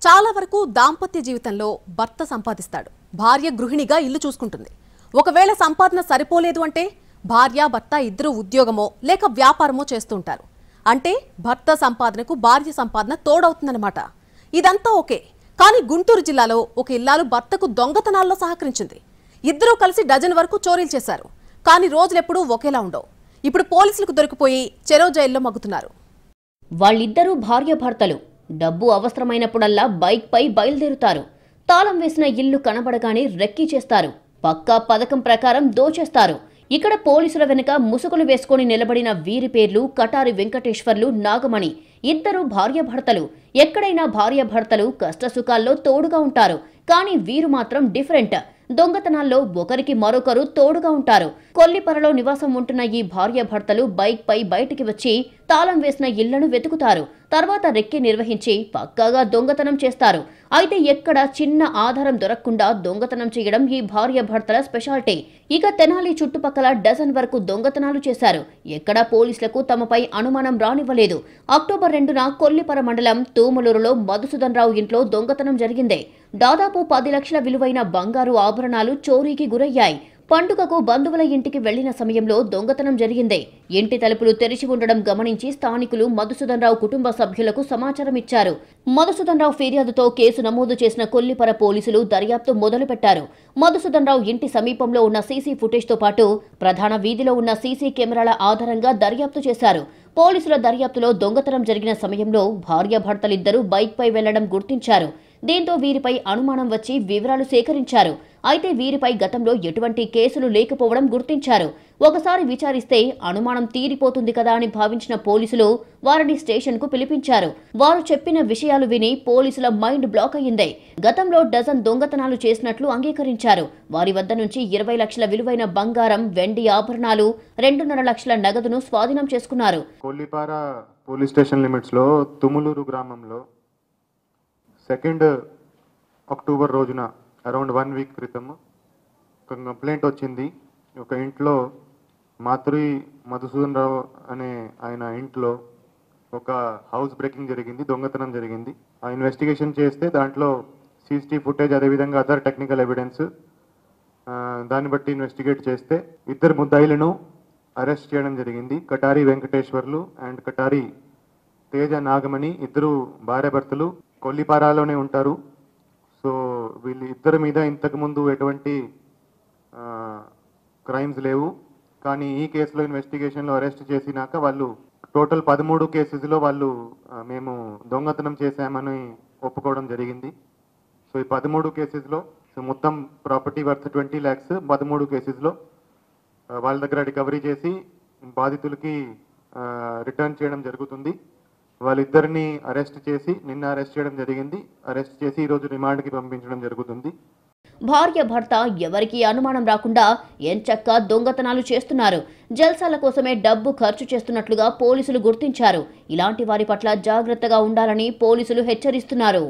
చాలా వరకు దాంపత్య జీవితంలో భర్త సంపాదిస్తాడు, భార్య గృహిణిగా ఇల్లు చూసుకుంటుంది. ఒకవేళ సంపాదన సరిపోలేదు అంటే భార్య భర్త ఇద్దరు ఉద్యోగమో లేక వ్యాపారమో చేస్తుంటారు. అంటే భర్త సంపాదనకు భార్య సంపాదన తోడవుతుందన్నమాట. ఇదంతా ఓకే, కానీ గుంటూరు జిల్లాలో ఒక ఇల్లాలు భర్తకు దొంగతనాల్లో సహకరించింది. ఇద్దరూ కలిసి డజన్ వరకు చోరీలు చేశారు. కానీ రోజులెప్పుడూ ఒకేలా ఉండవు. ఇప్పుడు పోలీసులకు దొరికిపోయి చెరో జైల్లో మగ్గుతున్నారు. వాళ్ళిద్దరూ భార్యాభర్తలు. డబ్బు అవసరమైనప్పుడల్లా బైక్ పై బయలుదేరుతారు. తాళం వేసిన ఇల్లు కనబడగానే రెక్కీ చేస్తారు. పక్కా పథకం ప్రకారం దోచేస్తారు. ఇక్కడ పోలీసుల వెనుక ముసుగులు వేసుకొని నిలబడిన వీరి పేర్లు కటారి వెంకటేశ్వర్లు, నాగమణి. ఇద్దరు భార్యాభర్తలు. ఎక్కడైనా భార్యాభర్తలు కష్టసుఖాల్లో తోడుగా ఉంటారు. కానీ వీరు మాత్రం డిఫరెంట్. దొంగతనాల్లో ఒకరికి మరొకరు తోడుగా ఉంటారు. కొల్లిపరలో నివాసం ఉంటున్న ఈ భార్యాభర్తలు బైక్ పై బయటికి వచ్చి తాళం వేసిన ఇళ్లను వెతుకుతారు. తర్వాత రెక్కి నిర్వహించి పక్కాగా దొంగతనం చేస్తారు. అయితే ఎక్కడ చిన్న ఆధారం దొరకకుండా దొంగతనం చేయడం ఈ భార్యాభర్తల స్పెషాలిటీ. ఇక తెనాలి చుట్టుపక్కల డజన్ వరకు దొంగతనాలు చేశారు. ఎక్కడా పోలీసులకు తమపై అనుమానం రానివ్వలేదు. అక్టోబర్ 2న కొల్లిపర మండలం తూములూరులో మధుసూదన్ రావు ఇంట్లో దొంగతనం జరిగింది. దాదాపు 10 లక్షల విలువైన బంగారు ఆభరణాలు చోరీకి గురయ్యాయి. పండుగకు బంధువుల ఇంటికి వెళ్లిన సమయంలో దొంగతనం జరిగింది. ఇంటి తలుపులు తెరిచి ఉండడం గమనించి స్థానికులు మధుసూదన్ రావు కుటుంబ సభ్యులకు సమాచారం ఇచ్చారు. మధుసూదన్ రావు ఫిర్యాదుతో కేసు నమోదు చేసిన కొల్లిపర పోలీసులు దర్యాప్తు మొదలుపెట్టారు. మధుసూదన్ రావు ఇంటి సమీపంలో ఉన్న సీసీ ఫుటేజ్తో పాటు ప్రధాన వీధిలో ఉన్న సీసీ కెమెరాల ఆధారంగా దర్యాప్తు చేశారు. పోలీసుల దర్యాప్తులో దొంగతనం జరిగిన సమయంలో భార్యాభర్తలిద్దరూ బైక్ పై వెళ్లడం గుర్తించారు. దీంతో వీరిపై అనుమానం వచ్చి వివరాలు సేకరించారు. అయితే వీరిపై గతంలో ఎటువంటి కేసులు లేకపోవడం గుర్తించారు. ఒకసారి విచారిస్తే అనుమానం తీరిపోతుంది కదా అని భావించిన పోలీసులు వారిని స్టేషన్కు పిలిపించారు. వారు చెప్పిన విషయాలు విని పోలీసుల మైండ్ బ్లాక్ అయ్యింది. గతంలో డజన్ దొంగతనాలు చేసినట్లు అంగీకరించారు. వారి వద్ద నుంచి 20 లక్షల విలువైన బంగారం, వెండి ఆభరణాలు, 2.5 లక్షల నగదును స్వాధీనం చేసుకున్నారు. కొల్లిపార పోలీస్ స్టేషన్ లిమిట్స్ లో తుములూరు గ్రామంలో 2 అక్టోబర్ రోజున అరౌండ్ 1 వీక్ క్రితం ఒక కంప్లైంట్ వచ్చింది. ఒక ఇంట్లో మాతృ మధుసూదన్ రావు అనే ఆయన ఇంట్లో ఒక హౌస్ బ్రేకింగ్ జరిగింది, దొంగతనం జరిగింది. ఆ ఇన్వెస్టిగేషన్ చేస్తే దాంట్లో సీసీటీవీ ఫుటేజ్, అదేవిధంగా అదర్ టెక్నికల్ ఎవిడెన్స్, దాన్ని బట్టి ఇన్వెస్టిగేట్ చేస్తే 2 ముద్దాయిలను అరెస్ట్ చేయడం జరిగింది. కటారి వెంకటేశ్వర్లు అండ్ కటారి తేజ నాగమణి. ఇద్దరు భార్యాభర్తలు, కొల్లిపారాలోనే ఉంటారు. సో వీళ్ళు ఇద్దరి మీద ఇంతకుముందు ఎటువంటి క్రైమ్స్ లేవు. కానీ ఈ కేసులో ఇన్వెస్టిగేషన్లో అరెస్ట్ చేసినాక వాళ్ళు టోటల్ 13 కేసెస్లో వాళ్ళు మేము దొంగతనం చేశామని ఒప్పుకోవడం జరిగింది. సో ఈ 13 కేసెస్లో మొత్తం ప్రాపర్టీ వర్త్ 20 lakhs 13 కేసెస్లో వాళ్ళ దగ్గర రికవరీ చేసి బాధితులకి రిటర్న్ చేయడం జరుగుతుంది. వాళ్ళిద్దరిని నిన్న అరెస్ట్ చేయడం జరిగింది. అరెస్ట్ చేసి ఈరోజు రిమాండ్కి పంపించడం జరుగుతుంది. భార్య భర్త ఎవరికీ అనుమానం రాకుండా ఎంచక్కా దొంగతనాలు చేస్తున్నారు. జల్సాల కోసమే డబ్బు ఖర్చు చేస్తున్నట్లుగా పోలీసులు గుర్తించారు. ఇలాంటి వారి పట్ల జాగ్రత్తగా ఉండాలని పోలీసులు హెచ్చరిస్తున్నారు.